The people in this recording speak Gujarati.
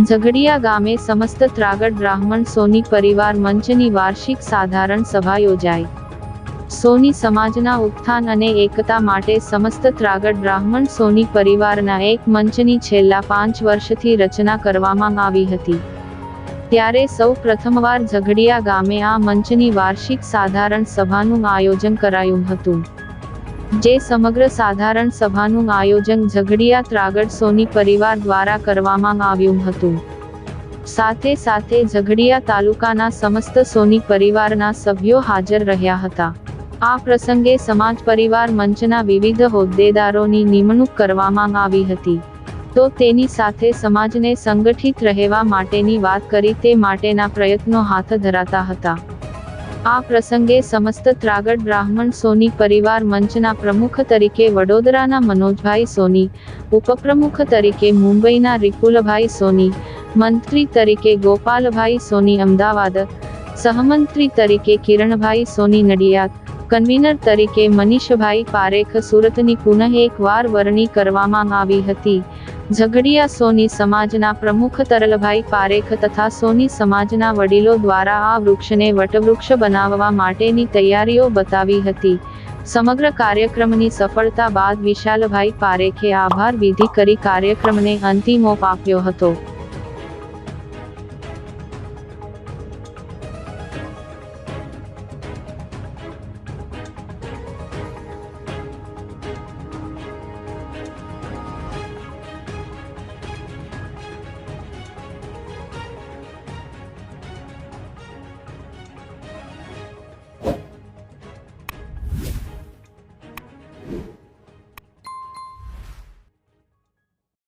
ઝઘડિયા ગામે સમસ્ત ત્રાગડ બ્રાહ્મણ સોની પરિવાર મંચની વાર્ષિક સાધારણ સભા યોજાઈ। સોની સમાજના ઉત્થાન અને એકતા માટે સમસ્ત ત્રાગડ બ્રાહ્મણ સોની પરિવારના એક મંચની છેલ્લા 5 વર્ષથી રચના કરવામાં આવી હતી। ત્યારે સૌ પ્રથમવાર ઝઘડિયા ગામે આ મંચની વાર્ષિક સાધારણ સભાનું આયોજન કરાયું હતું, જે સમગ્ર સાધારણ સભાનું આયોજન ઝઘડિયા ત્રાગડ સોની પરિવાર દ્વારા કરવામાં આવ્યું હતું। સાથે સાથે ઝઘડિયા તાલુકાના સમસ્ત સોની પરિવારના સભ્યો હાજર રહ્યા હતા। આ પ્રસંગે સમાજ પરિવાર મંચના વિવિધ હોદ્દેદારોની નિમણૂક કરવામાં આવી હતી, તો તેની સાથે સમાજને સંગઠિત રહેવા માટેની વાત કરી તે માટેના પ્રયત્નો હાથ ધરાતા હતા। આ પ્રસંગે સમસ્ત ત્રાગડ બ્રાહ્મણ સોની પરિવાર મંચના પ્રમુખ તરીકે વડોદરાના મનોજભાઈ સોની, ઉપપ્રમુખ તરીકે મુંબઈના રિપુલભાઈ સોની, મંત્રી તરીકે ગોપાલભાઈ સોની અમદાવાદ, સહમંત્રી તરીકે કિરણભાઈ સોની નડિયાદ, કન્વીનર તરીકે મનીષભાઈ પારેખ સુરતની પુનઃ એકવાર વરણી કરવામાં આવી હતી। ઝઘડિયા સોની સમાજના પ્રમુખ તરલભાઈ પારેખ તથા સોની સમાજના વડીલો દ્વારા આ વૃક્ષને વટવૃક્ષ બનાવવા માટેની તૈયારીઓ બતાવી હતી। સમગ્ર કાર્યક્રમની સફળતા બાદ વિશાલભાઈ પારેખે આભાર વિધિ કરી કાર્યક્રમને અંતિમ ઓપ આપ્યો હતો।